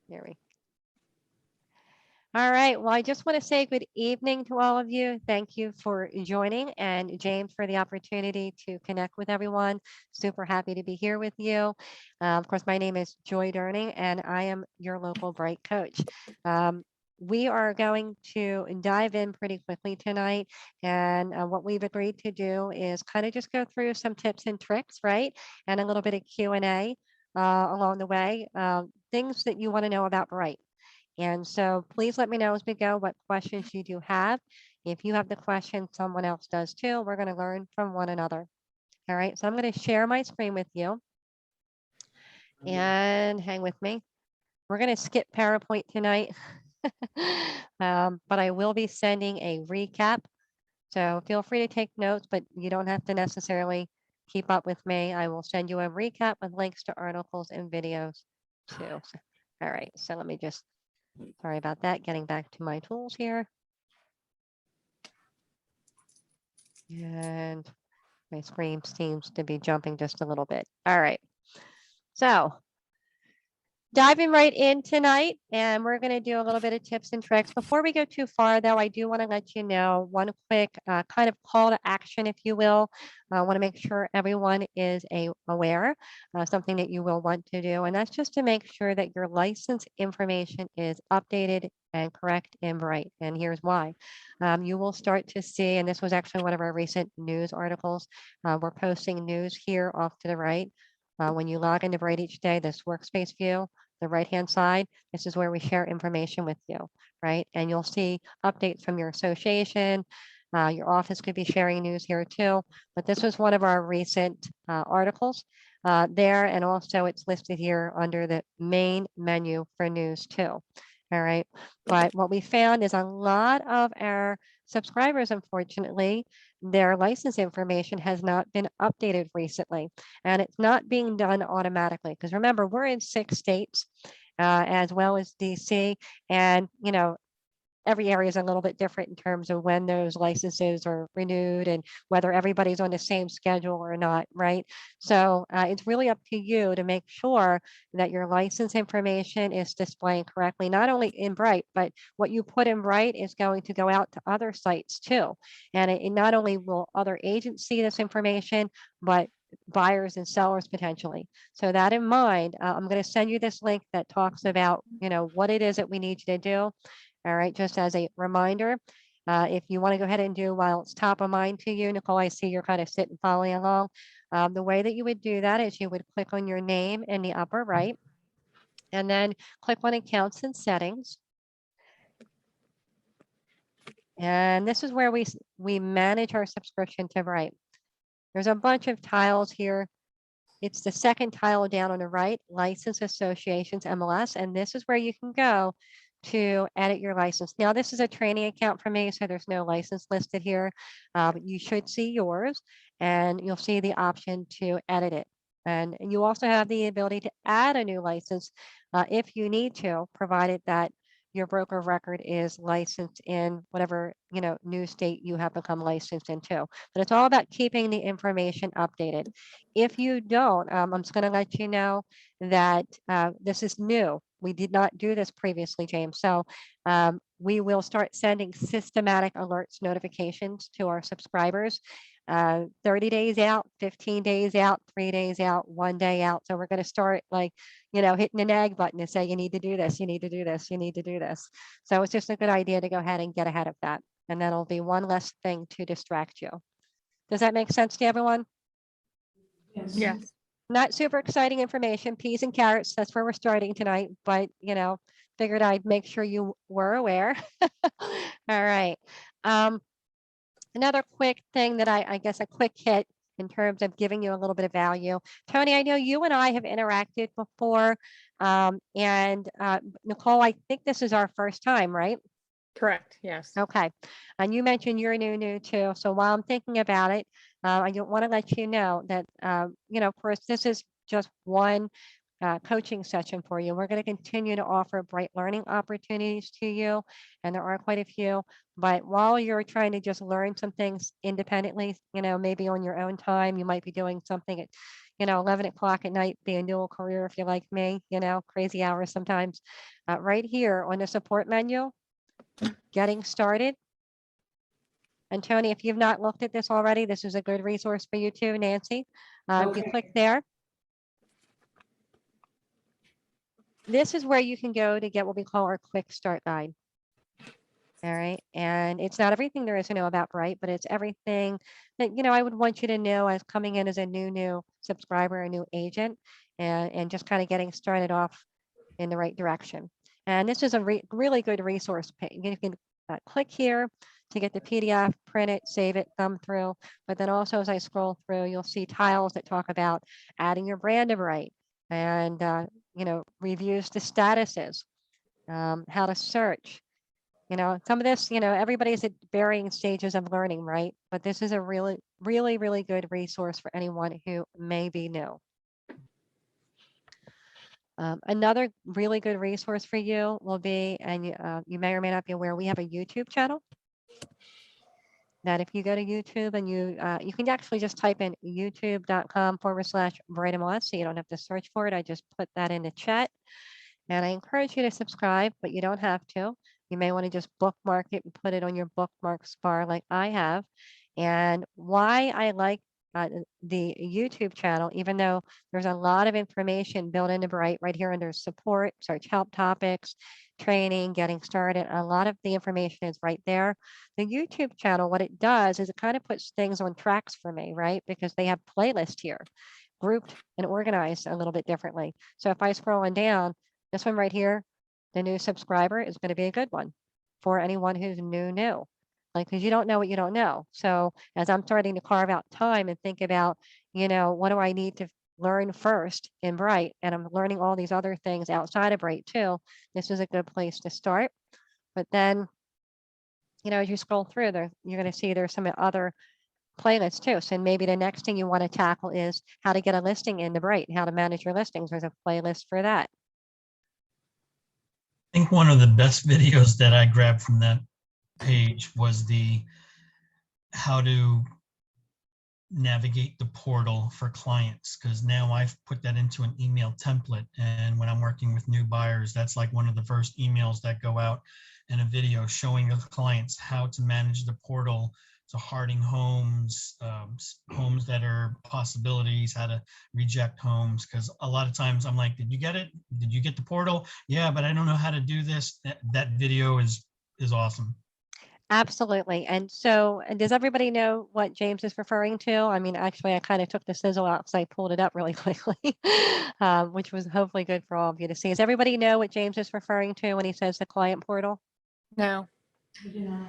Here we All right. Well, I just want to say good evening to all of you. Thank you for joining, and James for the opportunity to connect with everyone. Super happy to be here with you. Of course, my name is Joy Durning, and I am your local Bright coach. Um, we are going to dive in pretty quickly tonight, and what we've agreed to do is kind of just go through some tips and tricks, right, and a little bit of Q&A along the way, things that you want to know about Bright. And so please let me know as we go what questions you do have. If you have the question, someone else does too. We're going to learn from one another. All right, so I'm going to share my screen with you and hang with me. We're going to skip PowerPoint tonight, but I will be sending a recap. So feel free to take notes, but you don't have to necessarily keep up with me. I will send you a recap with links to articles and videos too. All right, so let me just, sorry about that, getting back to my tools here. And my screen seems to be jumping just a little bit. All right. So diving right in tonight, and we're going to do a little bit of tips and tricks. Before we go too far, though, I do want to let you know one quick kind of call to action, if you will. I want to make sure everyone is aware, something that you will want to do, and that's just to make sure that your license information is updated and correct and right. And here's why. You will start to see, and this was actually one of our recent news articles. We're posting news here off to the right. When you log into Bright each day, this workspace view, the right-hand side, this is where we share information with you, right? And you'll see updates from your association. Your office could be sharing news here too, but this was one of our recent articles there, and also it's listed here under the main menu for news too. All right, but what we found is a lot of our subscribers, unfortunately, their license information has not been updated recently, and it's not being done automatically. Because remember, we're in 6 states as well as DC, and every area is a little bit different in terms of when those licenses are renewed and whether everybody's on the same schedule or not, right? So it's really up to you to make sure that your license information is displaying correctly, not only in Bright, but what you put in Bright is going to go out to other sites too. And it not only will other agents see this information, but buyers and sellers potentially. So that in mind, I'm going to send you this link that talks about, what it is that we need you to do. All right, just as a reminder, if you want to go ahead and do while it's top of mind to you, Nicole, I see you're kind of sitting following along. The way that you would do that is you would click on your name in the upper right, and then click on accounts and settings. And this is where we manage our subscription to Bright. There's a bunch of tiles here. It's the second tile down on the right, License Associations MLS, and this is where you can go to edit your license. Now, this is a training account for me, so there's no license listed here, but you should see yours, and you'll see the option to edit it. And you also have the ability to add a new license if you need to, provided that your broker of record is licensed in whatever new state you have become licensed into. But it's all about keeping the information updated. If you don't, I'm just going to let you know that this is new. We did not do this previously, James. So we will start sending systematic alerts notifications to our subscribers 30 days out, 15 days out, 3 days out, 1 day out. So we're going to start hitting the nag button and say, you need to do this, you need to do this, you need to do this. So it's just a good idea to go ahead and get ahead of that. And that'll be one less thing to distract you. Does that make sense to everyone? Yes. Yes. Not super exciting information, peas and carrots. That's where we're starting tonight, but figured I'd make sure you were aware. All right. Another quick thing that I guess a quick hit in terms of giving you a little bit of value. Tony, I know you and I have interacted before. And Nicole, I think this is our first time, right? Correct. Yes. Okay. And you mentioned you're new too. So while I'm thinking about it, I want to let you know that, of course, this is just one coaching session for you. We're going to continue to offer Bright learning opportunities to you, and there are quite a few. But while you're trying to just learn some things independently, maybe on your own time, you might be doing something at, 11 o'clock at night, be a dual career if you're like me, crazy hours sometimes. Right here on the support menu, getting started. And Tony, if you've not looked at this already, this is a good resource for you too, Nancy. If you Okay. click there, this is where you can go to get what we call our quick start guide. All right. And it's not everything there is to know about Bright, but it's everything that, I would want you to know as coming in as a new subscriber, a new agent, and just kind of getting started off in the right direction. And this is a really good resource page. You can click here to get the PDF, print it, save it, thumb through. But then also as I scroll through, you'll see tiles that talk about adding your brand to Bright and, reviews to statuses, how to search. Some of this, everybody's at varying stages of learning, right? But this is a really, really, really good resource for anyone who may be new. Another really good resource for you will be, and you may or may not be aware, we have a YouTube channel. That if you go to YouTube and you can actually just type in youtube.com/BrightMLS, so you don't have to search for it. I just put that in the chat. And I encourage you to subscribe, but you don't have to. You may want to just bookmark it and put it on your bookmarks bar like I have. And why I like the YouTube channel, even though there's a lot of information built into Bright right here under support, search help topics, training, getting started. A lot of the information is right there. The YouTube channel, what it does is it kind of puts things on tracks for me, right? Because they have playlists here, grouped and organized a little bit differently. So if I scroll on down, this one right here, the new subscriber is going to be a good one for anyone who's new. Like, because you don't know what you don't know. So as I'm starting to carve out time and think about, what do I need to learn first in Bright? And I'm learning all these other things outside of Bright too. This is a good place to start. But then, as you scroll through there, you're going to see there's some other playlists too. So maybe the next thing you want to tackle is how to get a listing into Bright, how to manage your listings. There's a playlist for that. I think one of the best videos that I grabbed from that page was the how to navigate the portal for clients, because now I've put that into an email template, and when I'm working with new buyers, that's like one of the first emails that go out, and a video showing the clients how to manage the portal to Harding homes, homes that are possibilities, how to reject homes, because a lot of times I'm like, did you get it? Did you get the portal? Yeah, but I don't know how to do this. That video is awesome. Absolutely. And so does everybody know what James is referring to? I mean, actually, I kind of took the sizzle out because I pulled it up really quickly, which was hopefully good for all of you to see. Does everybody know what James is referring to when he says the client portal? No. I do not.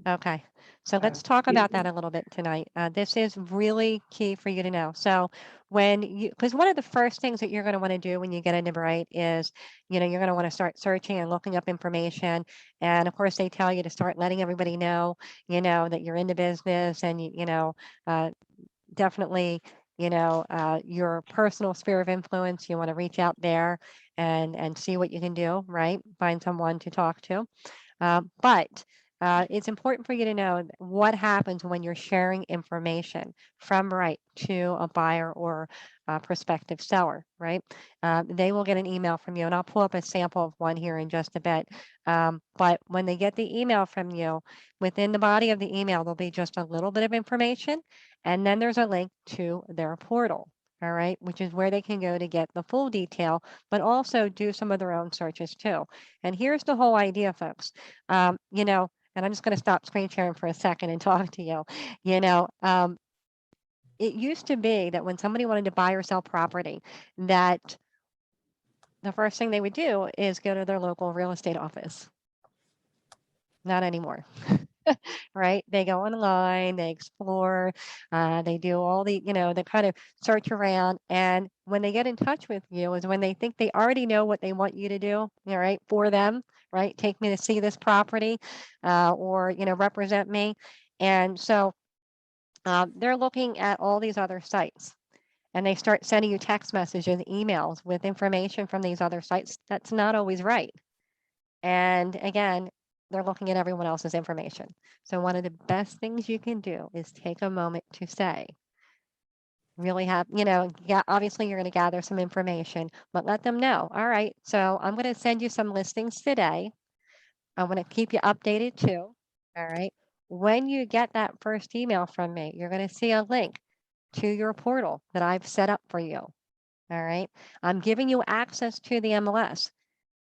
Okay, so let's talk about that a little bit tonight. This is really key for you to know. So because one of the first things that you're going to want to do when you get into Bright is, you're going to want to start searching and looking up information. And of course, they tell you to start letting everybody know, that you're in the business and, definitely, your personal sphere of influence. You want to reach out there and see what you can do, right? Find someone to talk to. But it's important for you to know what happens when you're sharing information from Bright to a buyer or a prospective seller, right? They will get an email from you, and I'll pull up a sample of one here in just a bit. But when they get the email from you, within the body of the email, there'll be just a little bit of information, and then there's a link to their portal. All right, which is where they can go to get the full detail, but also do some of their own searches too. And here's the whole idea, folks. And I'm just going to stop screen sharing for a second and talk to you. It used to be that when somebody wanted to buy or sell property, that the first thing they would do is go to their local real estate office. Not anymore. Right? They go online, they explore, they do all they kind of search around. And when they get in touch with you is when they think they already know what they want you to do, all right, for them, right? Take me to see this property or, represent me. And so they're looking at all these other sites. And they start sending you text messages, emails with information from these other sites. That's not always right. And again, they're looking at everyone else's information. So one of the best things you can do is take a moment to say, really have, yeah, obviously you're going to gather some information, but let them know. All right, so I'm going to send you some listings today. I'm going to keep you updated too. All right. When you get that first email from me, you're going to see a link to your portal that I've set up for you. All right. I'm giving you access to the MLS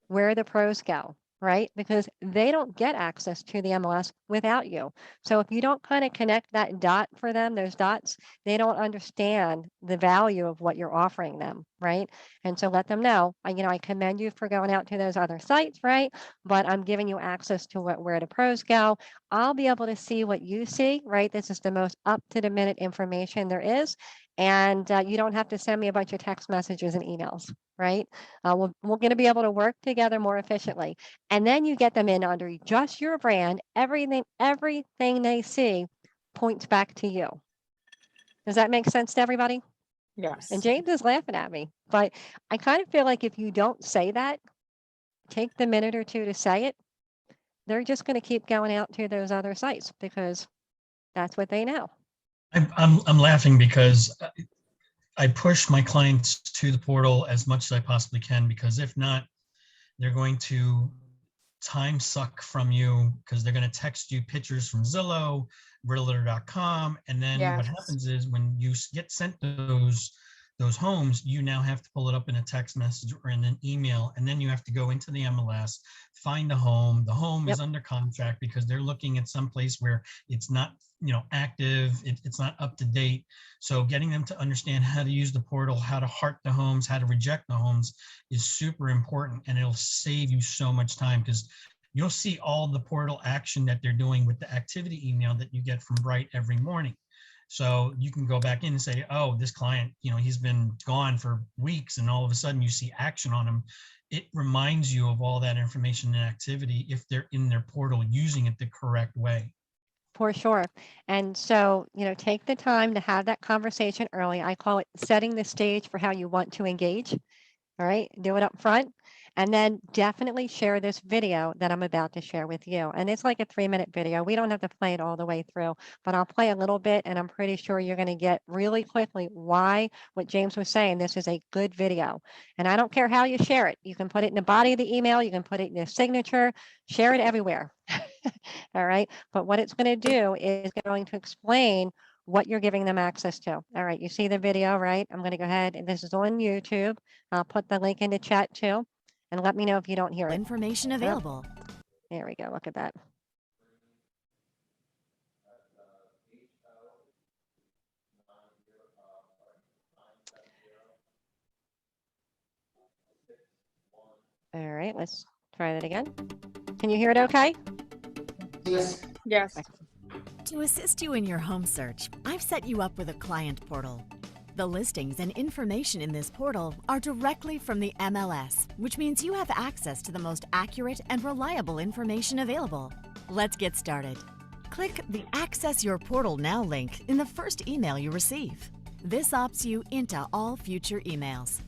where the pros go, right? Because they don't get access to the MLS without you. So if you don't kind of connect that dot for them, those dots, they don't understand the value of what you're offering them, right? And so let them know, I commend you for going out to those other sites, right? But I'm giving you access to where the pros go. I'll be able to see what you see, right? This is the most up to the minute information there is. And you don't have to send me a bunch of text messages and emails, right? We're going to be able to work together more efficiently. And then you get them in under just your brand. Everything they see points back to you. Does that make sense to everybody? Yes. And James is laughing at me, but I kind of feel like if you don't say that, take the minute or two to say it, they're just going to keep going out to those other sites because that's what they know. I'm laughing because I push my clients to the portal as much as I possibly can, because if not, they're going to time suck from you, because they're going to text you pictures from Zillow, realtor.com. And then what Yes. happens is when you get sent those homes, you now have to pull it up in a text message or in an email. And then you have to go into the MLS, find a home. The home is under contract because they're looking at some place where it's not, active. It's not up to date. So getting them to understand how to use the portal, how to heart the homes, how to reject the homes is super important. And it'll save you so much time, because you'll see all the portal action that they're doing with the activity email that you get from Bright every morning. So you can go back in and say, oh, this client, he's been gone for weeks, and all of a sudden you see action on him. It reminds you of all that information and activity if they're in their portal using it the correct way. For sure. And so, take the time to have that conversation early. I call it setting the stage for how you want to engage. All right, do it up front. And then definitely share this video that I'm about to share with you. And it's like a 3-minute video. We don't have to play it all the way through, but I'll play a little bit, and I'm pretty sure you're going to get really quickly why what James was saying, this is a good video. And I don't care how you share it. You can put it in the body of the email. You can put it in your signature, share it everywhere. All right. But what it's going to do is going to explain what you're giving them access to. All right. You see the video, right? I'm going to go ahead, and this is on YouTube. I'll put the link in the chat too, and let me know if you don't hear it. Information available. There we go. Look at that. All right, let's try that again. Can you hear it okay? Yes. Yes. To assist you in your home search, I've set you up with a client portal. The listings and information in this portal are directly from the MLS, which means you have access to the most accurate and reliable information available. Let's get started. Click the Access Your Portal Now link in the first email you receive. This opts you into all future emails.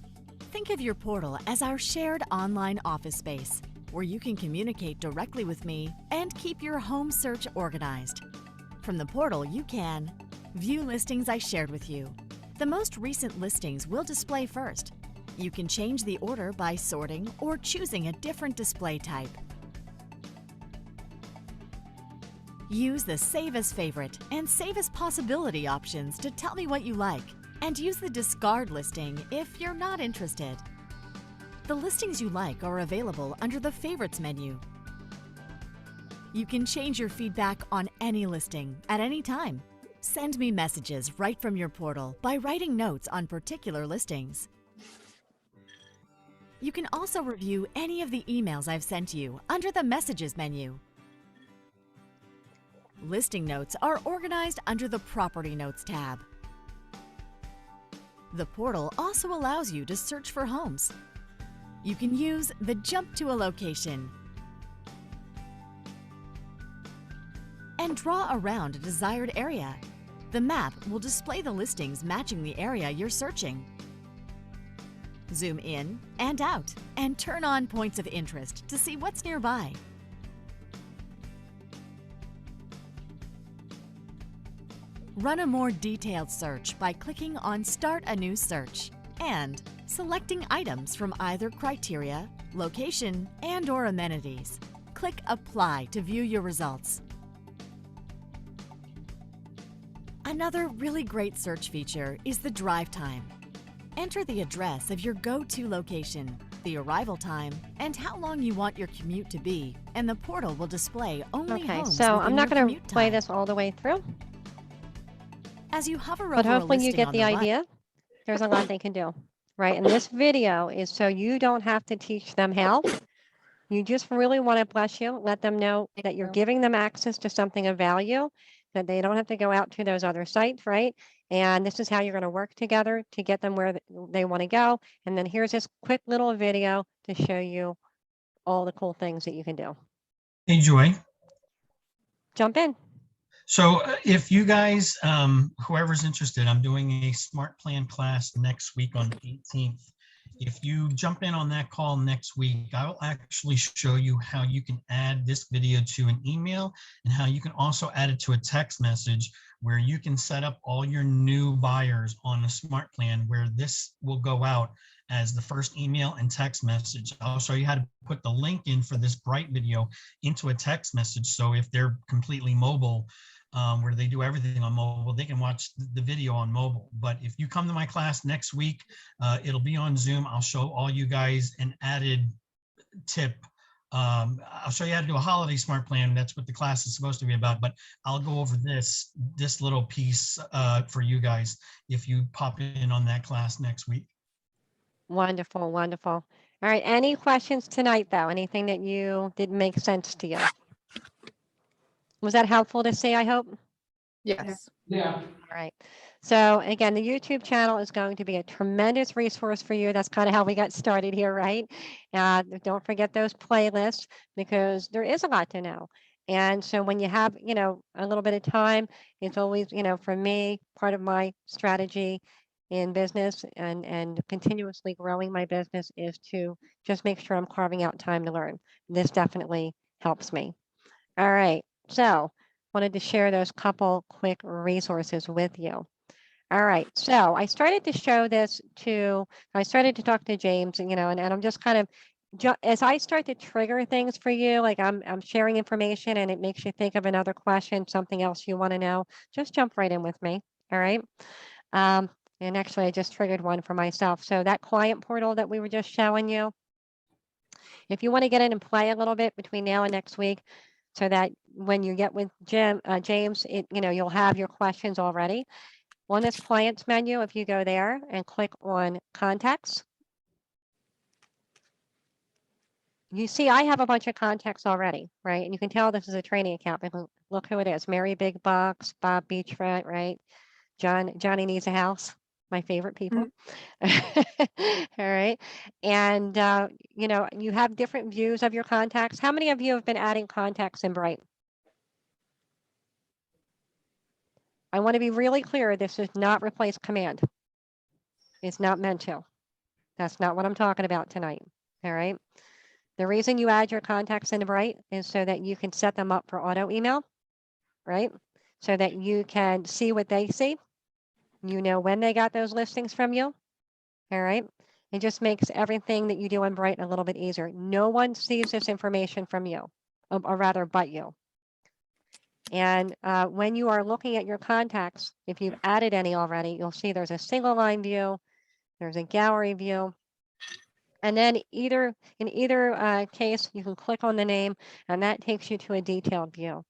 Think of your portal as our shared online office space, where you can communicate directly with me and keep your home search organized. From the portal, you can view listings I shared with you. The most recent listings will display first. You can change the order by sorting or choosing a different display type. Use the Save as Favorite and Save as Possibility options to tell me what you like, and use the Discard listing if you're not interested. The listings you like are available under the Favorites menu. You can change your feedback on any listing at any time. Send me messages right from your portal by writing notes on particular listings. You can also review any of the emails I've sent you under the Messages menu. Listing notes are organized under the Property Notes tab. The portal also allows you to search for homes. You can use the Jump to a Location and draw around a desired area. The map will display the listings matching the area you're searching. Zoom in and out and turn on points of interest to see what's nearby. Run a more detailed search by clicking on Start a New Search and selecting items from either criteria, location, and/or amenities. Click Apply to view your results. Another really great search feature is the drive time. Enter the address of your go-to location, the arrival time, and how long you want your commute to be, and the portal will display only Okay, homes so within I'm not your going to commute play time. this all the way through, As you hover but over a hopefully you listing get on the the right, idea. There's a lot they can do, right? And this video is so you don't have to teach them how. You just really want to, bless you, let them know that you're giving them access to something of value, that they don't have to go out to those other sites, right? And this is how you're going to work together to get them where they want to go. And then here's this quick little video to show you all the cool things that you can do. Hey, Joy. Jump in. So if you guys, whoever's interested, I'm doing a smart plan class next week on the 18th. If you jump in on that call next week, I'll actually show you how you can add this video to an email and how you can also add it to a text message where you can set up all your new buyers on a smart plan where this will go out as the first email and text message. I'll show you how to put the link in for this Bright video into a text message. So if they're completely mobile, where they do everything on mobile, they can watch the video on mobile. But if you come to my class next week, it'll be on Zoom. I'll show all you guys an added tip. I'll show you how to do a holiday smart plan. That's what the class is supposed to be about. But I'll go over this little piece for you guys if you pop in on that class next week. Wonderful, wonderful. All right, any questions tonight, though? Anything that you didn't make sense to you? Was that helpful to see, I hope? Yes. Yeah. All right. So again, the YouTube channel is going to be a tremendous resource for you. That's kind of how we got started here, right? Don't forget those playlists because there is a lot to know. And so when you have, a little bit of time, it's always, for me, part of my strategy in business and continuously growing my business is to just make sure I'm carving out time to learn. This definitely helps me. All right. So wanted to share those couple quick resources with you. All right, so I started to show this I started to talk to James, and I'm just kind of, as I start to trigger things for you, like I'm sharing information and it makes you think of another question, something else you want to know, just jump right in with me, all right? And actually I just triggered one for myself. So that client portal that we were just showing you, if you want to get in and play a little bit between now and next week, so that when you get with James, you'll have your questions already. On this clients menu, if you go there and click on contacts, you see I have a bunch of contacts already, right? And you can tell this is a training account because look who it is. Mary Big Bucks, Bob Beachfront, right? Johnny Needs a House, my favorite people. All right. And, you have different views of your contacts. How many of you have been adding contacts in Bright? I want to be really clear. This does not replace command. It's not meant to. That's not what I'm talking about tonight. All right. The reason you add your contacts into Bright is so that you can set them up for auto email, right? So that you can see what they see. You know when they got those listings from you. All right. It just makes everything that you do in Bright a little bit easier. No one sees this information from you, or rather, but you. And when you are looking at your contacts, if you've added any already, you'll see there's a single line view, there's a gallery view, and then in either case, you can click on the name and that takes you to a detailed view.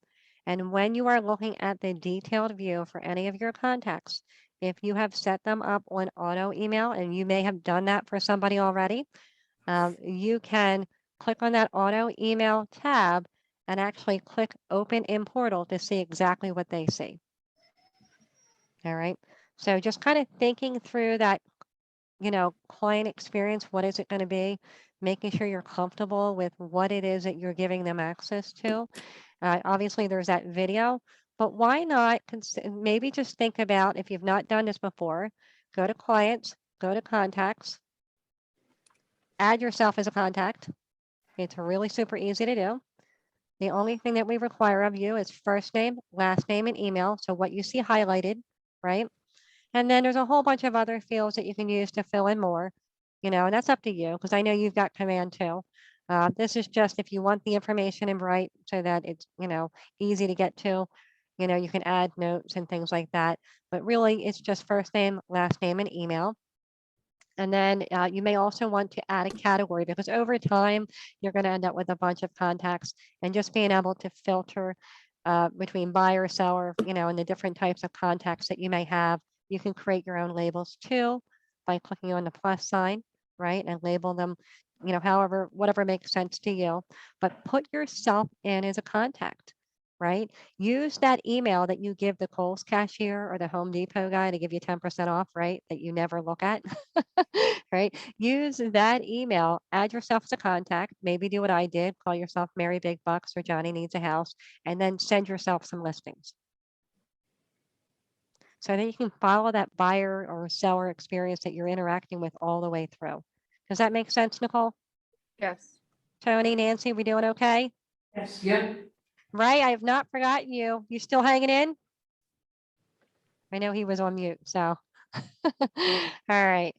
And when you are looking at the detailed view for any of your contacts, if you have set them up on auto email, and you may have done that for somebody already, you can click on that auto email tab and actually click open in portal to see exactly what they see. All right. So just kind of thinking through that, client experience, what is it going to be? Making sure you're comfortable with what it is that you're giving them access to. Obviously, there's that video, but why not maybe just think about, if you've not done this before, go to clients, go to contacts, add yourself as a contact. It's really super easy to do. The only thing that we require of you is first name, last name, and email. So what you see highlighted, right? And then there's a whole bunch of other fields that you can use to fill in more, and that's up to you because I know you've got command too. This is just if you want the information in Bright so that it's, easy to get to, you can add notes and things like that. But really, it's just first name, last name, and email. And then you may also want to add a category because over time, you're going to end up with a bunch of contacts and just being able to filter between buyer, seller, and the different types of contacts that you may have. You can create your own labels too by clicking on the plus sign, right? And label them, however, whatever makes sense to you, but put yourself in as a contact. Right? Use that email that you give the Kohl's cashier or the Home Depot guy to give you 10% off, right? That you never look at, right? Use that email, add yourself as a contact, maybe do what I did, call yourself Mary Big Bucks or Johnny Needs a House, and then send yourself some listings. So that you can follow that buyer or seller experience that you're interacting with all the way through. Does that make sense, Nicole? Yes. Tony, Nancy, we doing okay? Yes, yeah. Right, I have not forgotten you. You still hanging in? I know he was on mute, so. All right.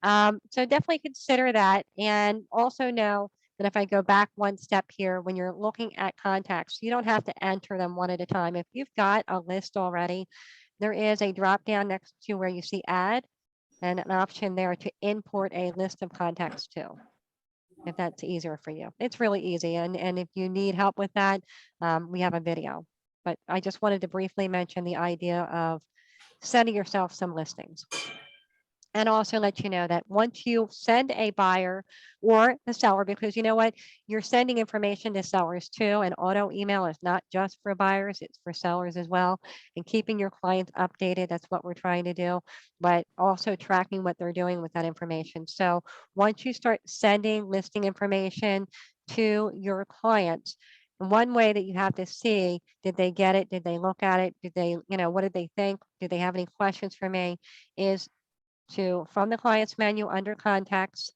So definitely consider that. And also know that if I go back one step here, when you're looking at contacts, you don't have to enter them one at a time. If you've got a list already, there is a drop down next to where you see add and an option there to import a list of contacts too, if that's easier for you. It's really easy. And if you need help with that, we have a video. But I just wanted to briefly mention the idea of sending yourself some listings. And also let you know that once you send a buyer or the seller, because you know what, you're sending information to sellers too, and auto email is not just for buyers, it's for sellers as well. And keeping your clients updated, that's what we're trying to do, but also tracking what they're doing with that information. So once you start sending listing information to your clients, one way that you have to see, did they get it? Did they look at it? Did they, what did they think? Do they have any questions for me? Is from the client's menu under contacts,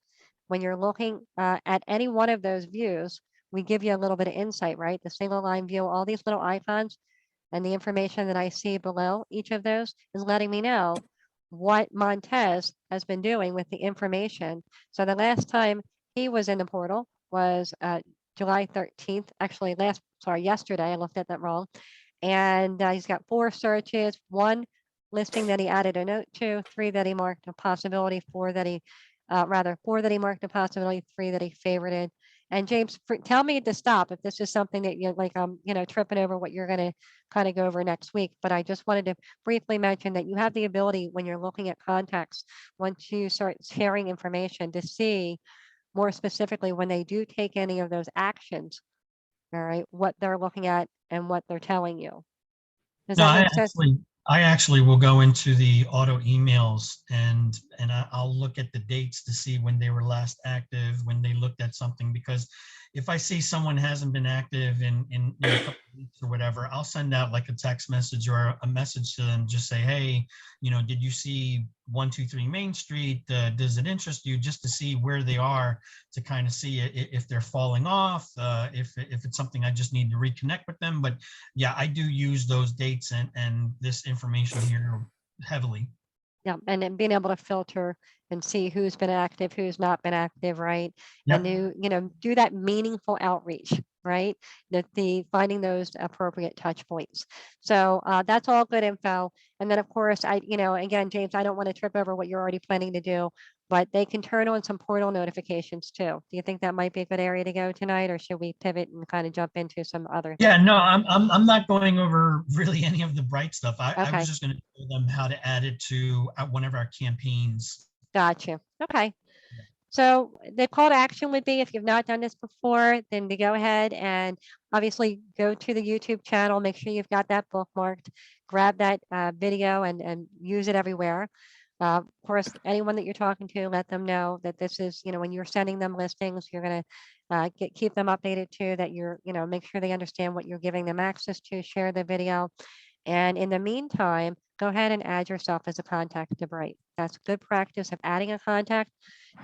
when you're looking at any one of those views, we give you a little bit of insight, right? The single line view, all these little icons and the information that I see below each of those is letting me know what Montez has been doing with the information. So the last time he was in the portal was July 13th, actually yesterday, I looked at that wrong. And he's got 4 searches, 1 listing that he added a note to, 3 that he marked a possibility, 4 that he marked a possibility, 3 that he favorited. And James, tell me to stop if this is something that you're like, tripping over what you're going to kind of go over next week. But I just wanted to briefly mention that you have the ability when you're looking at contacts, once you start sharing information, to see more specifically when they do take any of those actions, all right, what they're looking at and what they're telling you. Does No, that make sense? I actually will go into the auto emails and I'll look at the dates to see when they were last active, when they looked at something, because if I see someone hasn't been active in a couple of weeks or whatever, I'll send out like a text message or a message to them, just say, hey, did you see 123 Main Street? Does it interest you? Just to see where they are, to kind of see if they're falling off, if it's something I just need to reconnect with them. But yeah, I do use those dates and this information here heavily. Yeah, and then being able to filter and see who's been active, who's not been active, right? Yep. And do that meaningful outreach, right? The finding those appropriate touch points. So that's all good info. And then of course, again, James, I don't want to trip over what you're already planning to do, but they can turn on some portal notifications too. Do you think that might be a good area to go tonight, or should we pivot and kind of jump into some other things? Yeah, no, I'm not going over really any of the Bright stuff. I Okay. was just going to show them how to add it to one of our campaigns. Gotcha. Okay. So the call to action would be, if you've not done this before, then to go ahead and obviously go to the YouTube channel, make sure you've got that bookmarked, grab that video and use it everywhere. Of course, anyone that you're talking to, let them know that this is, when you're sending them listings, you're going to keep them updated too, that you're, make sure they understand what you're giving them access to, share the video. And in the meantime, go ahead and add yourself as a contact to Bright. That's good practice of adding a contact.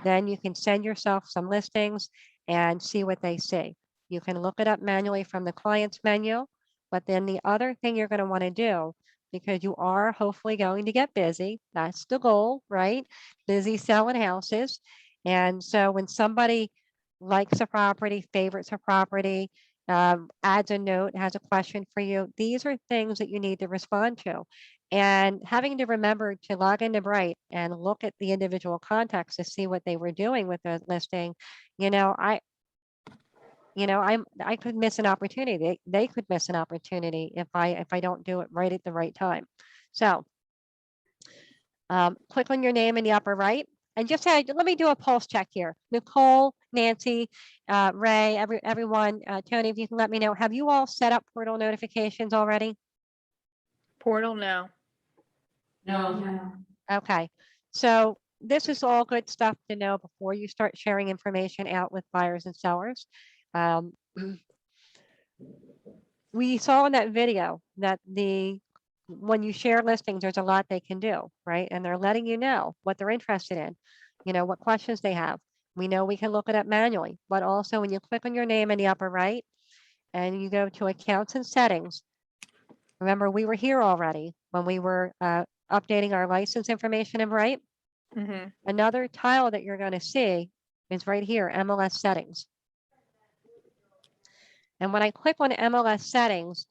Then you can send yourself some listings and see what they see. You can look it up manually from the client's menu. But then the other thing you're going to want to do, because you are hopefully going to get busy, that's the goal, right? Busy selling houses. And so when somebody likes a property, favorites a property, adds a note, has a question for you, these are things that you need to respond to. And having to remember to log into Bright and look at the individual contacts to see what they were doing with the listing, I could miss an opportunity. They could miss an opportunity if I don't do it right at the right time. So click on your name in the upper right and just let me do a pulse check here. Nicole, Nancy, Ray, everyone, Tony, if you can let me know, have you all set up portal notifications already? Portal now. No. Okay, so this is all good stuff to know before you start sharing information out with buyers and sellers. We saw in that video that when you share listings, there's a lot they can do, right? And they're letting you know what they're interested in, what questions they have. We know we can look it up manually, but also when you click on your name in the upper right and you go to accounts and settings, remember we were here already when we were updating our license information in Bright. Mm-hmm. Another tile that you're going to see is right here, MLS settings. And when I click on MLS settings,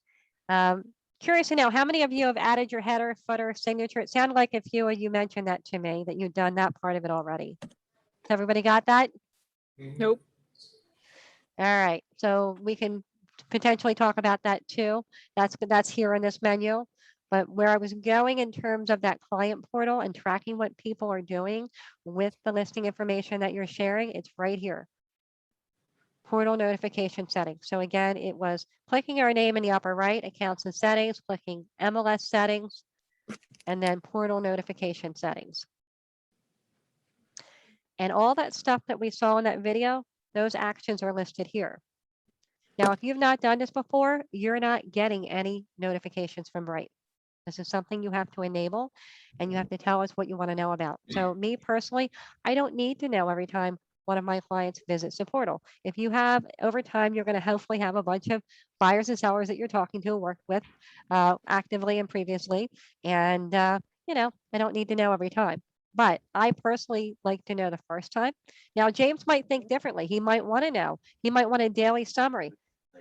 curious to know, how many of you have added your header, footer, signature? It sounded like a few of you mentioned that to me, that you've done that part of it already. Has everybody got that? Nope. All right, so we can potentially talk about that too. That's here in this menu. But where I was going in terms of that client portal and tracking what people are doing with the listing information that you're sharing, it's right here. Portal notification settings. So again, it was clicking our name in the upper right, accounts and settings, clicking MLS settings, and then portal notification settings. And all that stuff that we saw in that video, those actions are listed here. Now, if you've not done this before, you're not getting any notifications from Bright. This is something you have to enable, and you have to tell us what you want to know about. So me personally, I don't need to know every time one of my clients visits the portal. If you have, over time, you're going to hopefully have a bunch of buyers and sellers that you're talking to, worked with actively and previously. And, I don't need to know every time. But I personally like to know the first time. Now, James might think differently. He might want to know. He might want a daily summary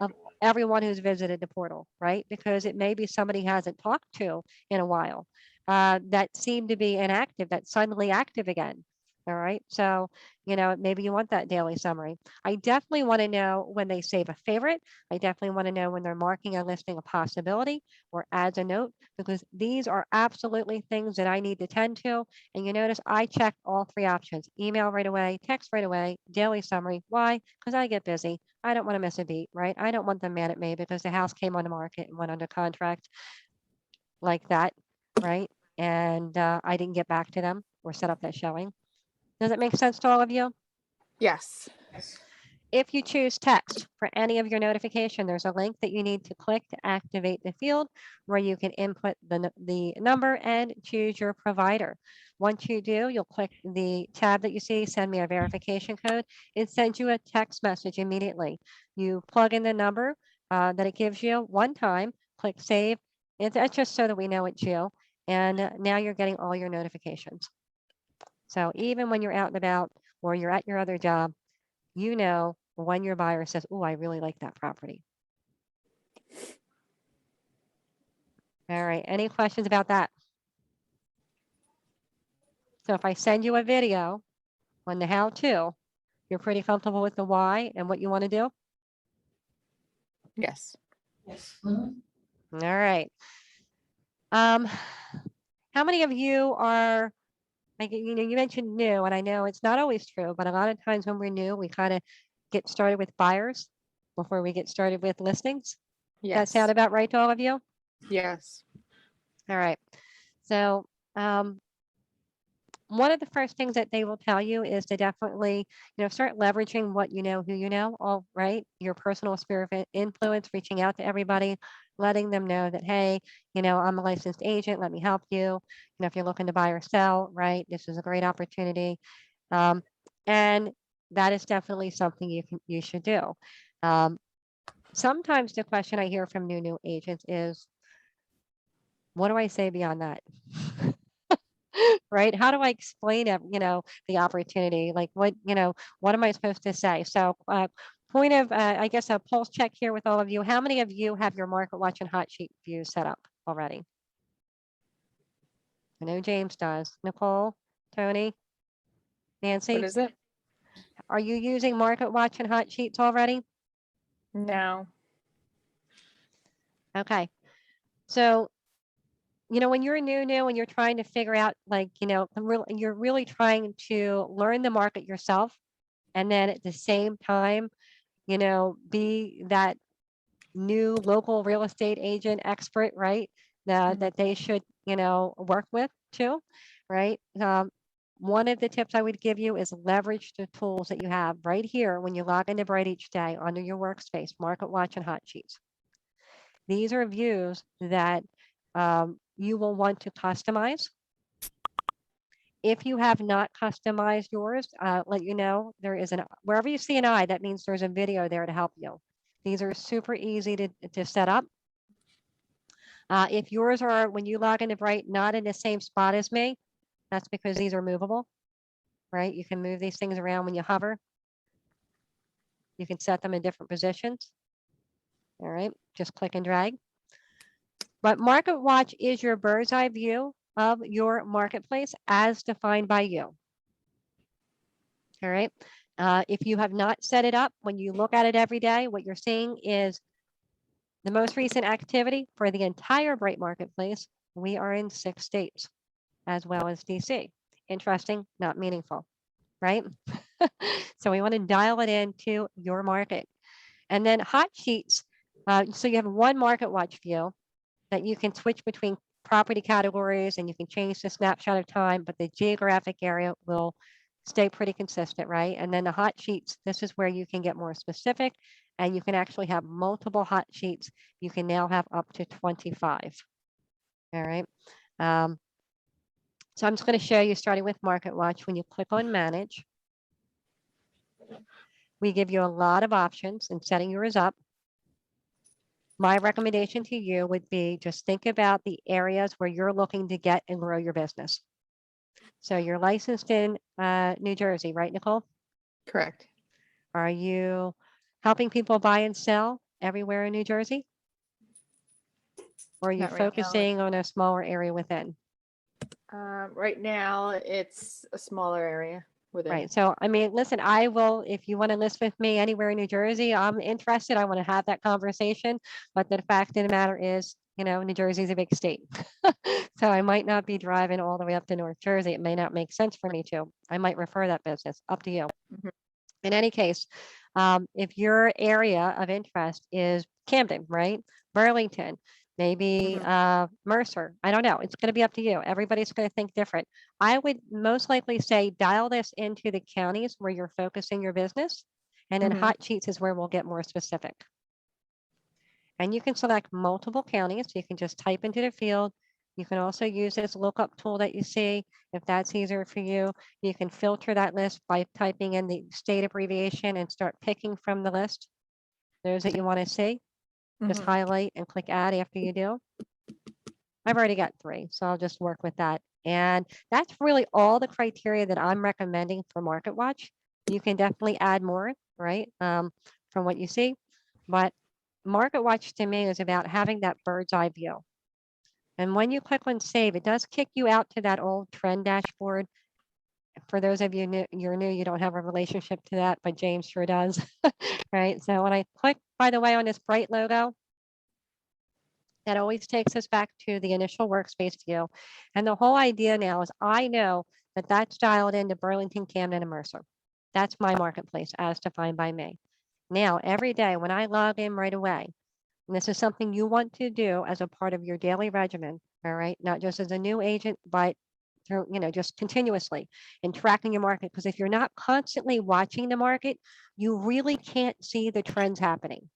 of everyone who's visited the portal, right? Because it may be somebody he hasn't talked to in a while that seemed to be inactive, that's suddenly active again. All right. So, maybe you want that daily summary. I definitely want to know when they save a favorite. I definitely want to know when they're marking a listing a possibility or adds a note, because these are absolutely things that I need to tend to. And you notice I checked all three options: email right away, text right away, daily summary. Why? Because I get busy. I don't want to miss a beat, right? I don't want them mad at me because the house came on the market and went under contract like that, right? And I didn't get back to them or set up that showing. Does it make sense to all of you? Yes. If you choose text for any of your notification, there's a link that you need to click to activate the field where you can input the number and choose your provider. Once you do, you'll click the tab that you see, send me a verification code. It sends you a text message immediately. You plug in the number that it gives you one time, click save. That's just so that we know it's you. And now you're getting all your notifications. So even when you're out and about or you're at your other job, when your buyer says, "Oh, I really like that property." All right, any questions about that? So if I send you a video on the how-to, you're pretty comfortable with the why and what you want to do? Yes. All right. How many of you are, you mentioned new, and I know it's not always true, but a lot of times when we're new, we kind of get started with buyers before we get started with listings. Yes. That sound about right to all of you? Yes. All right. So one of the first things that they will tell you is to definitely, start leveraging what you know, who you know, all right, your personal sphere of influence, reaching out to everybody, letting them know that, hey, I'm a licensed agent, let me help you. If you're looking to buy or sell, right, this is a great opportunity. And that is definitely something you should do. Sometimes the question I hear from new agents is, what do I say beyond that? Right? How do I explain it, the opportunity? Like what am I supposed to say? So point of, I guess a pulse check here with all of you. How many of you have your market watch and hot sheet views set up already? I know James does. Nicole, Tony, Nancy, What is it? are you using market watch and hot sheets already? No. Okay. So, when you're new and you're trying to figure out, like, you're really trying to learn the market yourself. And then at the same time, be that new local real estate agent expert, right? That they should, work with too, right? One of the tips I would give you is leverage the tools that you have right here when you log into Bright each day under your workspace, Market Watch and Hot Sheets. These are views that you will want to customize. If you have not customized yours, let you know there is wherever you see an eye, that means there's a video there to help you. These are super easy to set up. If yours are, when you log into Bright, not in the same spot as me, that's because these are movable, right? You can move these things around when you hover. You can set them in different positions. All right, just click and drag. But Market Watch is your bird's eye view of your marketplace as defined by you. All right. If you have not set it up, when you look at it every day, what you're seeing is the most recent activity for the entire Bright Marketplace. We are in 6 states, as well as DC. Interesting, not meaningful, right? So we want to dial it into your market. And then hot sheets. So you have one Market Watch view that you can switch between property categories, and you can change the snapshot of time, but the geographic area will stay pretty consistent, right? And then the hot sheets, this is where you can get more specific, and you can actually have multiple hot sheets. You can now have up to 25. All right. So I'm just going to show you, starting with Market Watch. When you click on Manage, we give you a lot of options in setting yours up. My recommendation to you would be just think about the areas where you're looking to get and grow your business. So you're licensed in New Jersey, right, Nicole? Correct. Are you helping people buy and sell everywhere in New Jersey? Or are you Not right now. focusing on a smaller area within? Right now, it's a smaller area within. Right. So, I mean, listen, I will, if you want to list with me anywhere in New Jersey, I'm interested. I want to have that conversation. But the fact of the matter is, New Jersey is a big state. So I might not be driving all the way up to North Jersey. It may not make sense for me to. I might refer that business, up to you. Mhm. In any case, if your area of interest is Camden, right? Burlington, maybe Mercer, I don't know. It's going to be up to you. Everybody's going to think different. I would most likely say dial this into the counties where you're focusing your business. And then Mhm. hot sheets is where we'll get more specific. And you can select multiple counties. You can just type into the field. You can also use this lookup tool that you see. If that's easier for you, you can filter that list by typing in the state abbreviation and start picking from the list those that you want to see. Just Mhm. highlight and click add after you do. I've already got 3, so I'll just work with that. And that's really all the criteria that I'm recommending for Market Watch. You can definitely add more, right, from what you see. But Market Watch to me is about having that bird's eye view. And when you click on save, it does kick you out to that old trend dashboard. For those of you new, you don't have a relationship to that, but James sure does. Right. So when I click, by the way, on this Bright logo, that always takes us back to the initial workspace view. And the whole idea now is I know that that's dialed into Burlington, Camden, and Mercer. That's my marketplace as defined by me. Now, every day when I log in right away, and this is something you want to do as a part of your daily regimen, all right? Not just as a new agent, but through, just continuously in tracking your market. Because if you're not constantly watching the market, you really can't see the trends happening,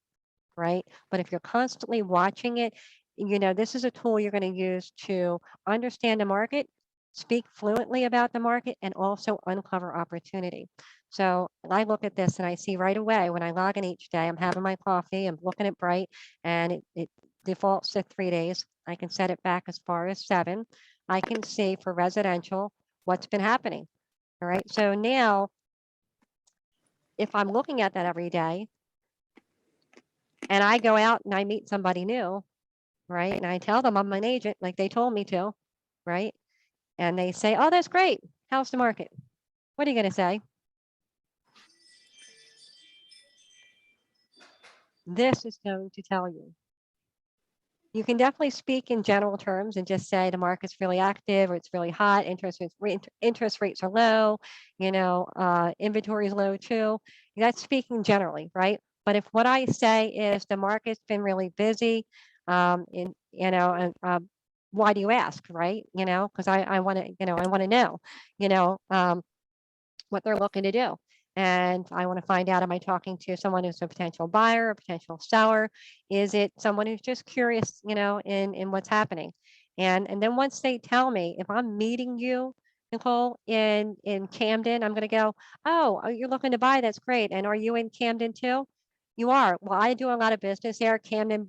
right? But if you're constantly watching it, this is a tool you're going to use to understand the market speak fluently about the market, and also uncover opportunity. So I look at this and I see right away when I log in each day, I'm having my coffee, I'm looking at Bright, and it defaults to 3 days. I can set it back as far as 7. I can see for residential what's been happening. All right. So now, if I'm looking at that every day and I go out and I meet somebody new, right, and I tell them I'm an agent like they told me to, right, and they say, oh, that's great. How's the market? What are you going to say? This is going to tell you. You can definitely speak in general terms and just say the market's really active or it's really hot. Interest rates are low. Inventory is low too. That's speaking generally, right? But if what I say is the market's been really busy, and why do you ask, right? Because I want to, I want to know, what they're looking to do. And I want to find out, am I talking to someone who's a potential buyer, a potential seller? Is it someone who's just curious, in what's happening? And then once they tell me, if I'm meeting you, Nicole, in Camden, I'm going to go, oh, you're looking to buy. That's great. And are you in Camden too? You are. Well, I do a lot of business there, Camden,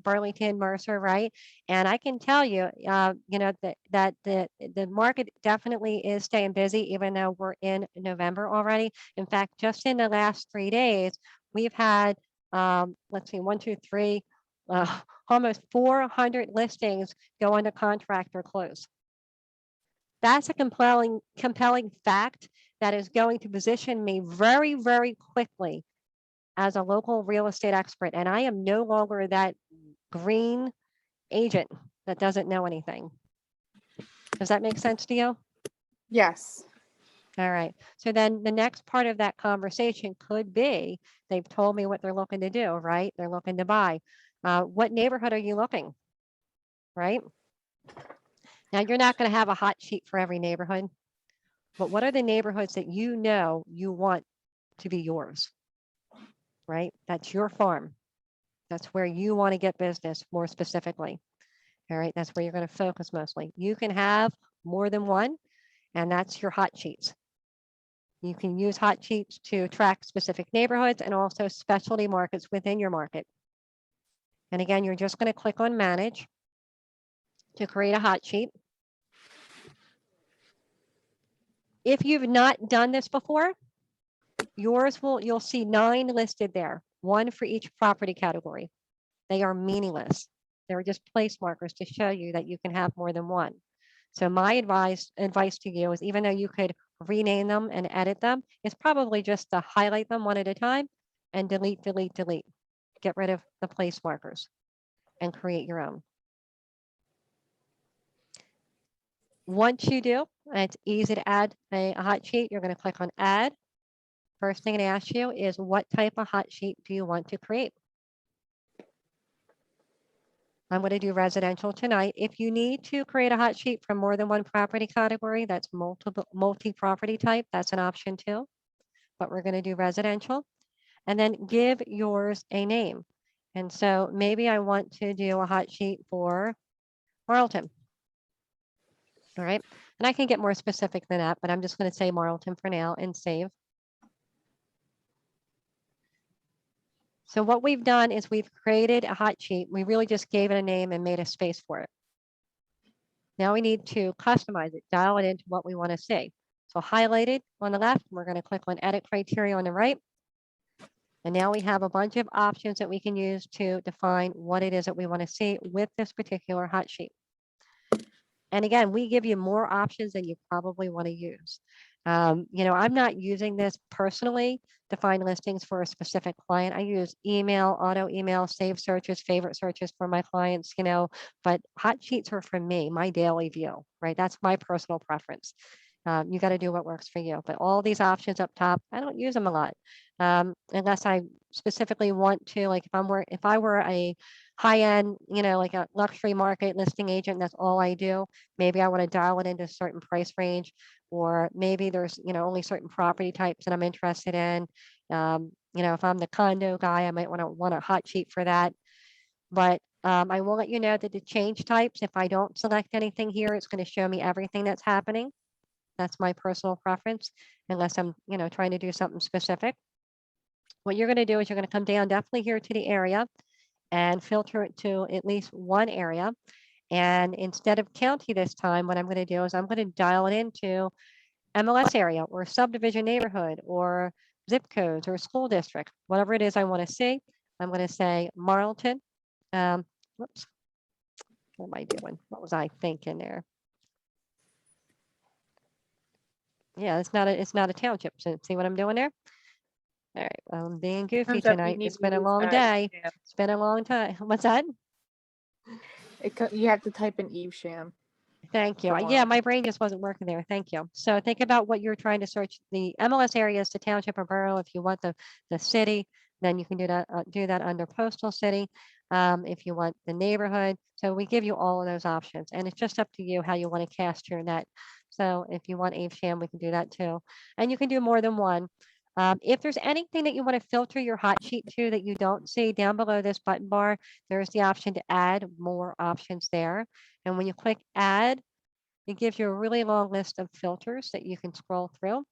Burlington, Mercer, right? And I can tell you, that the market definitely is staying busy, even though we're in November already. In fact, just in the last 3 days, we've had, let's see, 1, 2, 3, almost 400 listings go under contract or close. That's a compelling fact that is going to position me very, very quickly as a local real estate expert. And I am no longer that green agent that doesn't know anything. Does that make sense to you? Yes. All right. So then the next part of that conversation could be, they've told me what they're looking to do, right? They're looking to buy. What neighborhood are you looking? Right? Now, you're not going to have a hot sheet for every neighborhood, but what are the neighborhoods that you want to be yours? Right? That's your farm. That's where you want to get business more specifically. All right. That's where you're going to focus mostly. You can have more than one, and that's your hot sheets. You can use hot sheets to track specific neighborhoods and also specialty markets within your market. And again, you're just going to click on manage to create a hot sheet. If you've not done this before, you'll see 9 listed there, 1 for each property category. They are meaningless. They're just place markers to show you that you can have more than one. So my advice to you is, even though you could rename them and edit them, it's probably just to highlight them one at a time and delete, delete, delete. Get rid of the place markers and create your own. Once you do, and it's easy to add a hot sheet, you're going to click on add. First thing it asks you is, what type of hot sheet do you want to create? I'm going to do residential tonight. If you need to create a hot sheet for more than one property category, that's multi-property type, that's an option too. But we're going to do residential, and then give yours a name. And so maybe I want to do a hot sheet for Marlton. All right. And I can get more specific than that, but I'm just going to say Marlton for now and save. So what we've done is we've created a hot sheet. We really just gave it a name and made a space for it. Now we need to customize it, dial it into what we want to see. So highlighted on the left, we're going to click on edit criteria on the right. And now we have a bunch of options that we can use to define what it is that we want to see with this particular hot sheet. And again, we give you more options than you probably want to use. I'm not using this personally to find listings for a specific client. I use email, auto email, save searches, favorite searches for my clients, but hot sheets are for me, my daily view, right? That's my personal preference. You got to do what works for you. But all these options up top, I don't use them a lot unless I specifically want to. Like if I were a high-end, like a luxury market listing agent, that's all I do. Maybe I want to dial it into a certain price range, or maybe there's only certain property types that I'm interested in. If I'm the condo guy, I might want a hot sheet for that. But I will let you know that the change types, if I don't select anything here, it's going to show me everything that's happening. That's my personal preference, unless I'm, trying to do something specific. What you're going to do is you're going to come down definitely here to the area and filter it to at least one area. And instead of county this time, what I'm going to do is I'm going to dial it into MLS area or subdivision neighborhood or zip codes or school district, whatever it is I want to see. I'm going to say Marlton. Whoops. What am I doing? What was I thinking there? Yeah, it's not a township. So see what I'm doing there? All right, I'm being goofy Comes up, you tonight. need It's to been a use, long day. Evesham. It's been a long time. What's that? You have to type in Evesham. Thank you. for Yeah, my Marlton. brain just wasn't working there. Thank you. So think about what you're trying to search. The MLS area is the township or borough. If you want the city, then you can do that under postal city. If you want the neighborhood, so we give you all of those options, and it's just up to you how you want to cast your net. So if you want Avesham, we can do that too, and you can do more than one. If there's anything that you want to filter your hot sheet to that you don't see down below this button bar, there's the option to add more options there. And when you click add, it gives you a really long list of filters that you can scroll through.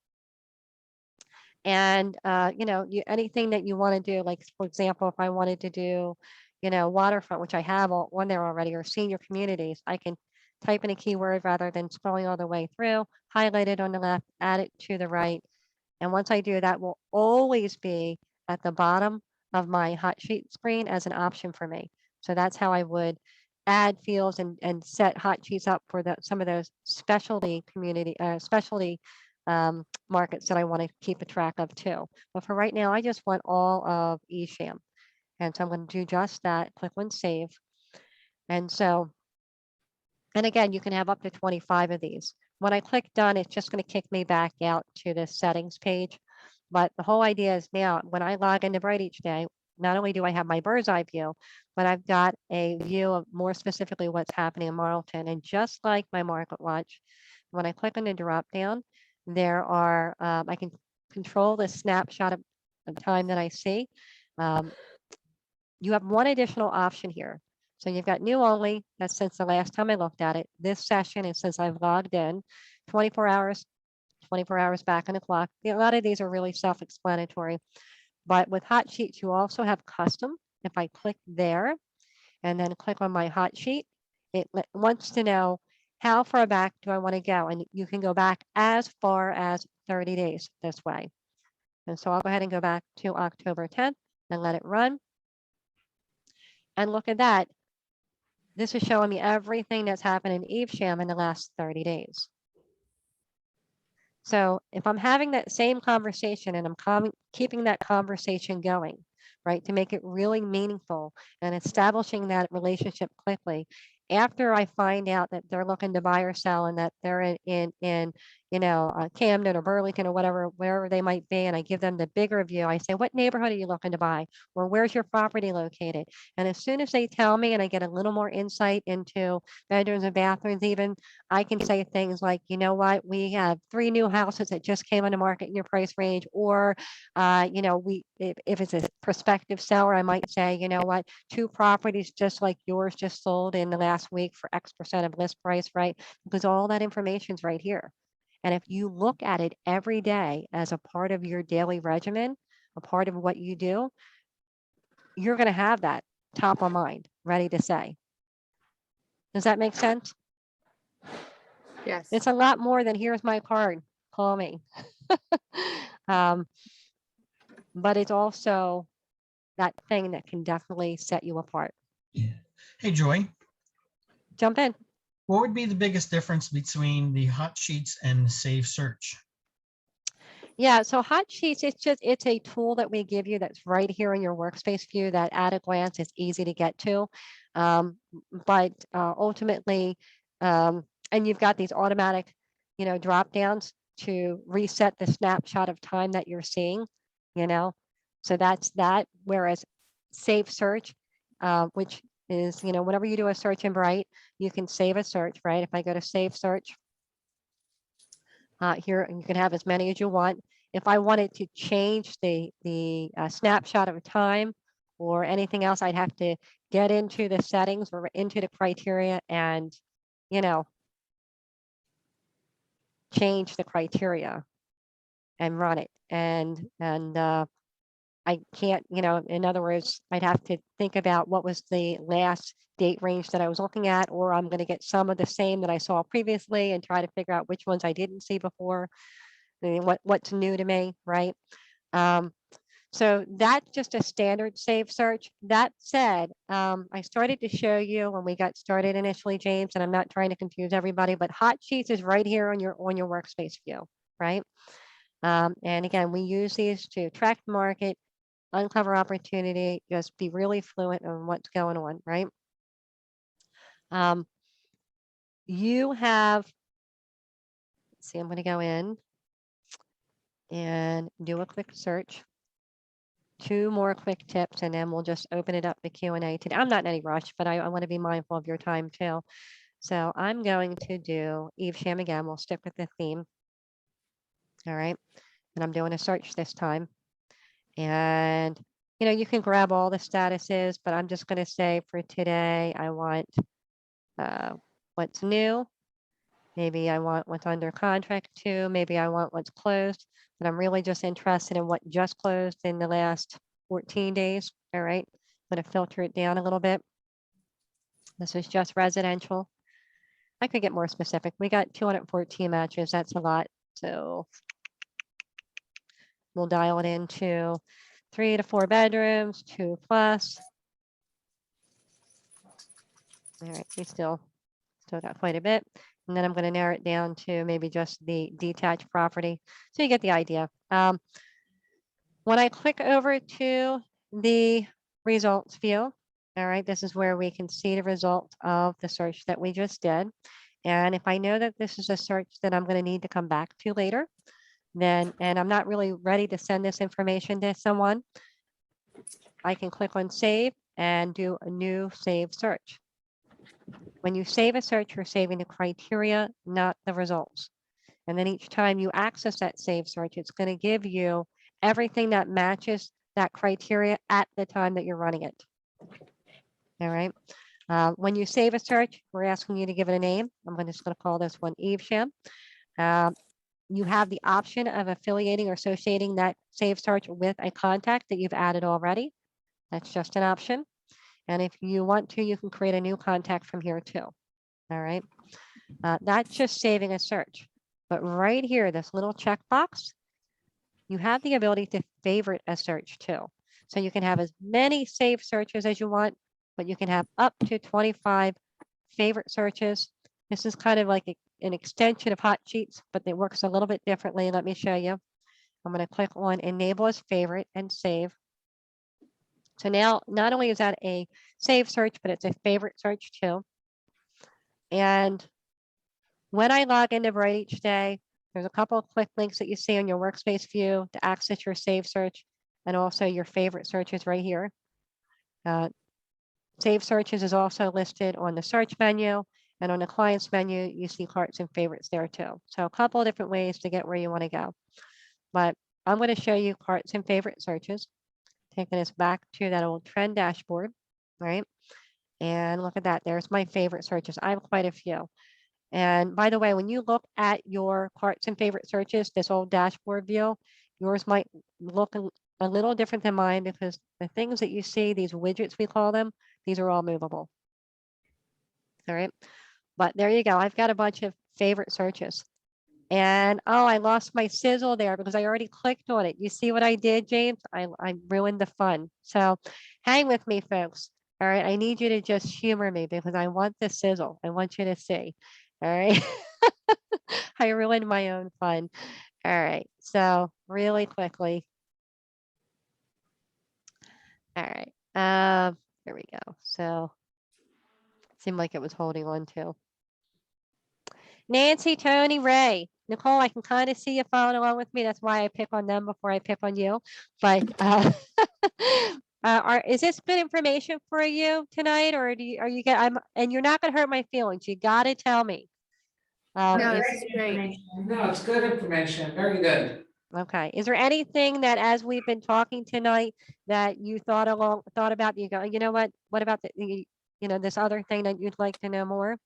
And, anything that you want to do, like, for example, if I wanted to do, waterfront, which I have on there already, or senior communities, I can type in a keyword rather than scrolling all the way through, highlight it on the left, add it to the right. And once I do that, will always be at the bottom of my hot sheet screen as an option for me. So that's how I would add fields and set hot sheets up for some of those specialty markets that I want to keep a track of too. But for right now, I just want all of eSham. And so I'm going to do just that, click on save. And so, and again, you can have up to 25 of these. When I click done, it's just going to kick me back out to the settings page. But the whole idea is now when I log into Bright each day, not only do I have my bird's eye view, but I've got a view of more specifically what's happening in Marlton. And just like my Market Watch, when I click on the drop down, there are, I can control the snapshot of time that I see. You have one additional option here. So you've got new only, that's since the last time I looked at it. This session is since I've logged in, 24 hours, 24 hours back on the clock. A lot of these are really self-explanatory. But with hot sheets, you also have custom. If I click there and then click on my hot sheet, it wants to know how far back do I want to go? And you can go back as far as 30 days this way. And so I'll go ahead and go back to October 10th and let it run. And look at that. This is showing me everything that's happened in Evesham in the last 30 days. So if I'm having that same conversation and I'm keeping that conversation going, right, to make it really meaningful and establishing that relationship quickly, after I find out that they're looking to buy or sell and that they're in Camden or Burlington or wherever they might be, and I give them the bigger view, I say, what neighborhood are you looking to buy? Or where's your property located? And as soon as they tell me and I get a little more insight into bedrooms and bathrooms even, I can say things like, you know what, we have 3 new houses that just came on the market in your price range, or, if it's a prospective seller, I might say, you know what, 2 properties just like yours just sold in the last week for X% of list price, right? Because all that information's right here. And if you look at it every day as a part of your daily regimen, a part of what you do, you're going to have that top of mind, ready to say. Does that make sense? Yes. It's a lot more than here's my card, call me. But it's also that thing that can definitely set you apart. Yeah. Hey, Joy, Jump in. what would be the biggest difference between the hot sheets and the save search? Yeah, so hot sheets, it's a tool that we give you that's right here in your workspace view that at a glance is easy to get to. But ultimately, and you've got these automatic, drop downs to reset the snapshot of time that you're seeing, so that's that. Whereas save search, which is, whenever you do a search in Bright, you can save a search, right? If I go to save search, here, and you can have as many as you want. If I wanted to change the snapshot of time or anything else, I'd have to get into the settings or into the criteria and, you know, change the criteria and run it. And I can't, you know, in other words, I'd have to think about what was the last date range that I was looking at, or I'm going to get some of the same that I saw previously and try to figure out which ones I didn't see before, what's new to me, right? So that's just a standard save search. That said, I started to show you when we got started initially, James, and I'm not trying to confuse everybody, but hot sheets is right here on your workspace view, right? And again, we use these to track the market, uncover opportunity, just be really fluent on what's going on, right? You have, let's see, I'm going to go in and do a quick search. 2 more quick tips, and then we'll just open it up to Q&A today. I'm not in any rush, but I want to be mindful of your time too. So I'm going to do Evesham again. We'll stick with the theme. All right. And I'm doing a search this time. And, you know, you can grab all the statuses, but I'm just going to say for today, I want what's new. Maybe I want what's under contract too. Maybe I want what's closed, but I'm really just interested in what just closed in the last 14 days. All right. I'm going to filter it down a little bit. This is just residential. I could get more specific. We got 214 matches. That's a lot. So we'll dial it into 3 to 4 bedrooms, 2+. All right, we still got quite a bit. And then I'm going to narrow it down to maybe just the detached property. So you get the idea. When I click over to the results view, all right, this is where we can see the result of the search that we just did. And if I know that this is a search that I'm going to need to come back to later, then, and I'm not really ready to send this information to someone, I can click on save and do a new save search. When you save a search, you're saving the criteria, not the results. And then each time you access that save search, it's going to give you everything that matches that criteria at the time that you're running it. All right. When you save a search, we're asking you to give it a name. I'm just going to call this one Evesham. You have the option of affiliating or associating that save search with a contact that you've added already. That's just an option. And if you want to, you can create a new contact from here too. All right. That's just saving a search. But right here, this little checkbox, you have the ability to favorite a search too. So you can have as many saved searches as you want, but you can have up to 25 favorite searches. This is kind of like an extension of hot sheets, but it works a little bit differently. Let me show you. I'm going to click on enable as favorite and save. So now not only is that a save search, but it's a favorite search too. And when I log into Bright each day, there's a couple of quick links that you see on your workspace view to access your save search and also your favorite searches right here. Save searches is also listed on the search menu, and on the clients menu, you see carts and favorites there too. So a couple of different ways to get where you want to go. But I'm going to show you carts and favorite searches, taking us back to that old trend dashboard, right? And look at that. There's my favorite searches. I have quite a few. And by the way, when you look at your carts and favorite searches, this old dashboard view, yours might look a little different than mine because the things that you see, these widgets, we call them, these are all movable. All right. But there you go. I've got a bunch of favorite searches. And oh, I lost my sizzle there because I already clicked on it. You see what I did, James? I ruined the fun. So hang with me, folks. All right. I need you to just humor me because I want the sizzle. I want you to see. All right. I ruined my own fun. All right. So really quickly. All right. Here we go. So seemed like it was holding on to. Nancy, Tony, Ray, Nicole, I can kind of see you following along with me. That's why I pick on them before I pick on you. But is this good information for you tonight, or and you're not going to hurt my feelings. You got to tell me. No, Great this is great. information. No, it's good information. Very good. Okay. Is there anything that as we've been talking tonight that you thought about, you go, you know what about this other thing that you'd like to know more?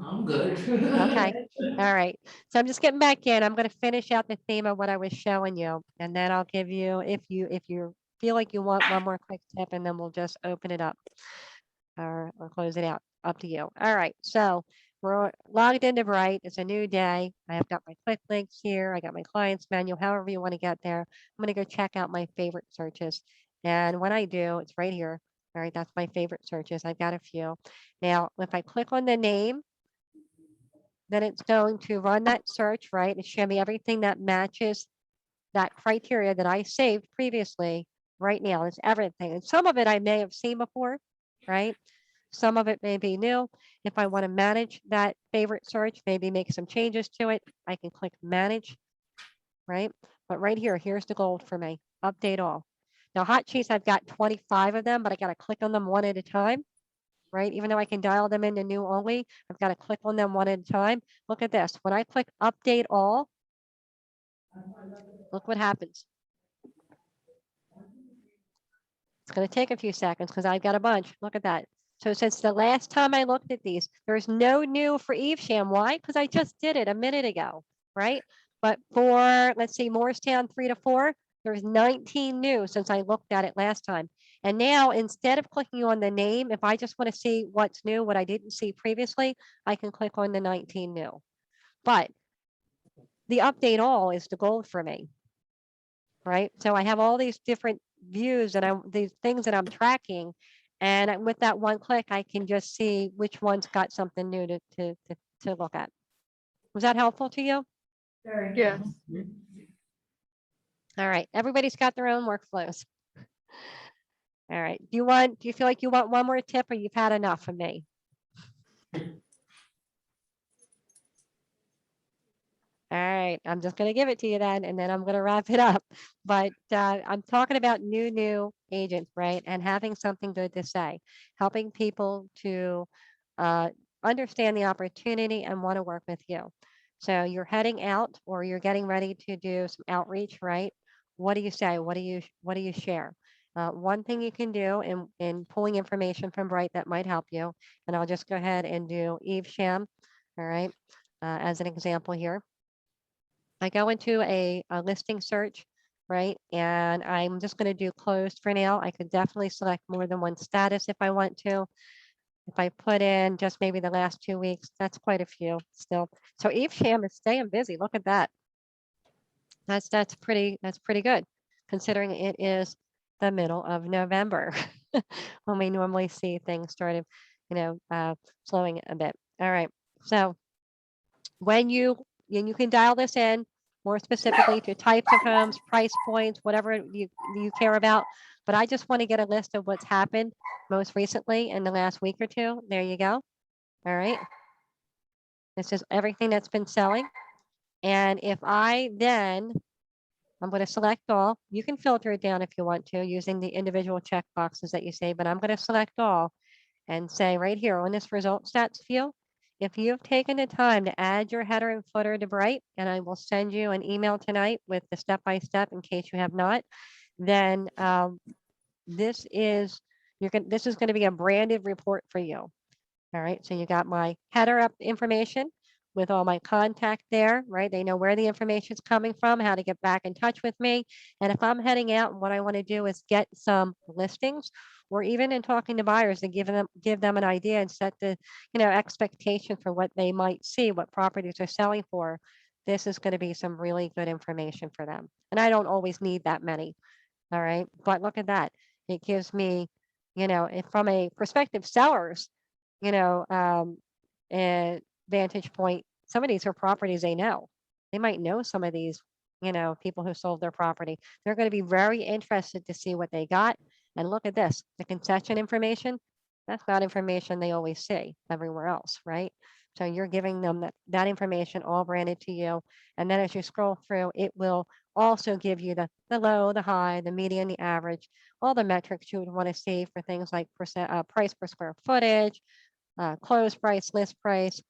I'm good. Okay. All right. So I'm just getting back in. I'm going to finish out the theme of what I was showing you, and then I'll give you, if you feel like you want one more quick tip, and then we'll just open it up or close it out. Up to you. All right. So we're logged into Bright. It's a new day. I have got my quick links here. I got my clients manual, however you want to get there. I'm going to go check out my favorite searches. And when I do, it's right here. All right. That's my favorite searches. I've got a few. Now, if I click on the name, then it's going to run that search, right? It's showing me everything that matches that criteria that I saved previously right now. It's everything. And some of it I may have seen before, right? Some of it may be new. If I want to manage that favorite search, maybe make some changes to it, I can click manage, right? But right here, here's the gold for me, update all. Now hot sheets, I've got 25 of them, but I got to click on them one at a time, right? Even though I can dial them into new only, I've got to click on them one at a time. Look at this. When I click update all, look what happens. It's going to take a few seconds because I've got a bunch. Look at that. So since the last time I looked at these, there's no new for Evesham. Why? Because I just did it a minute ago, right? But for, let's see, Morristown 3 to 4, there's 19 new since I looked at it last time. And now instead of clicking on the name, if I just want to see what's new, what I didn't see previously, I can click on the 19 new. But the update all is the gold for me, right? So I have all these different views and these things that I'm tracking. And with that one click, I can just see which one's got something new to look at. Was that helpful to you? Very. Yes. All right. Everybody's got their own workflows. All right. Do you feel like you want one more tip or you've had enough of me? All right, I'm just going to give it to you then, and then I'm going to wrap it up. But I'm talking about new agents, right? And having something good to say, helping people to understand the opportunity and want to work with you. So you're heading out or you're getting ready to do some outreach, right? What do you say? What do you share? One thing you can do in pulling information from Bright that might help you, and I'll just go ahead and do Evesham, all right, as an example here. I go into a listing search, right? And I'm just going to do closed for now. I could definitely select more than one status if I want to. If I put in just maybe the last 2 weeks, that's quite a few still. So Evesham is staying busy. Look at that. That's pretty good considering it is the middle of November when we normally see things started, slowing a bit. All right. So when you can dial this in more specifically to types of homes, price points, whatever you care about. But I just want to get a list of what's happened most recently in the last week or two. There you go. All right. This is everything that's been selling. And if I'm going to select all. You can filter it down if you want to using the individual check boxes that you say, but I'm going to select all and say right here on this result stats field, if you've taken the time to add your header and footer to Bright, and I will send you an email tonight with the step-by-step in case you have not, then this is going to be a branded report for you. All right, so you got my header up information with all my contact there, right? They know where the information is coming from, how to get back in touch with me. And if I'm heading out, what I want to do is get some listings or even in talking to buyers to give them an idea and set the, expectation for what they might see, what properties are selling for. This is going to be some really good information for them. And I don't always need that many. All right. But look at that. It gives me, if from a prospective sellers, a vantage point, some of these are properties they know. They might know some of these, people who sold their property. They're going to be very interested to see what they got. And look at this, the concession information. That's not information they always see everywhere else, right? So you're giving them that information all branded to you. And then as you scroll through, it will also give you the low, the high, the median, the average, all the metrics you would want to see for things like price per square footage, close price, list price,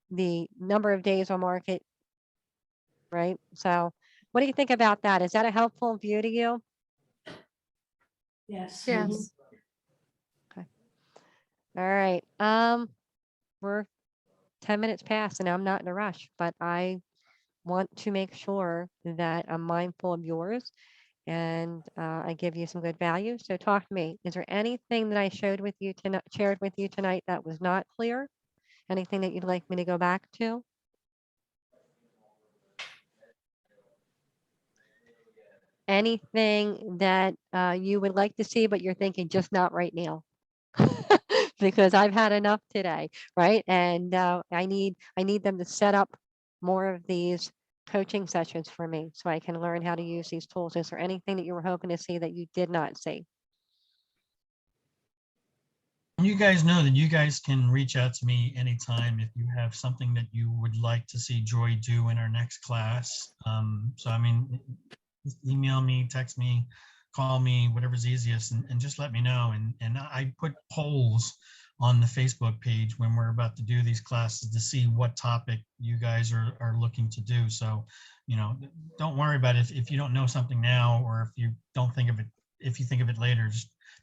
the number of days on market, right? So what do you think about that? Is that a helpful view to you? Yes. Yes. All right. We're 10 minutes past and I'm not in a rush, but I want to make sure that I'm mindful of yours and I give you some good value. So talk to me. Is there anything that I shared with you tonight that was not clear? Anything that you'd like me to go back to? Anything that you would like to see, but you're thinking just not right now? Because I've had enough today, right? And I need them to set up more of these coaching sessions for me so I can learn how to use these tools. Is there anything that you were hoping to see that you did not see? You guys know that you guys can reach out to me anytime if you have something that you would like to see Joy do in our next class. So, I mean, just email me, text me, call me, whatever's easiest, and just let me know. And I put polls on the Facebook page when we're about to do these classes to see what topic you guys are looking to do. So, don't worry about it if you don't know something now, or if you don't think of it, if you think of it later,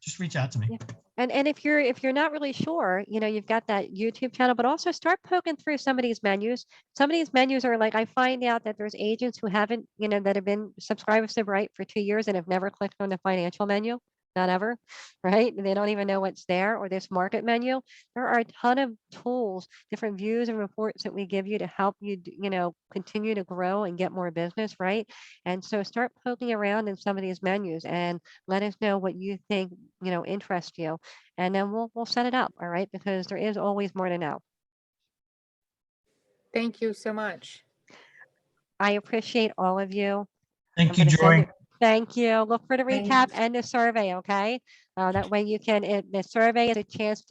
just reach out to me. Yeah. And if you're not really sure, you've got that YouTube channel, but also start poking through some of these menus. Some of these menus are like, I find out that there's agents who haven't, that have been subscribers to Bright for 2 years and have never clicked on the financial menu, not ever, right? And they don't even know what's there, or this market menu. There are a ton of tools, different views and reports that we give you to help you, continue to grow and get more business, right? And so start poking around in some of these menus and let us know what you think, interests you. And then we'll set it up, all right? Because there is always more to know. Thank you so much. I appreciate all of you. Thank I'm you, gonna send Joy. it. Thank you. Look for the Thank recap and the survey, okay? That way you can, the survey is a chance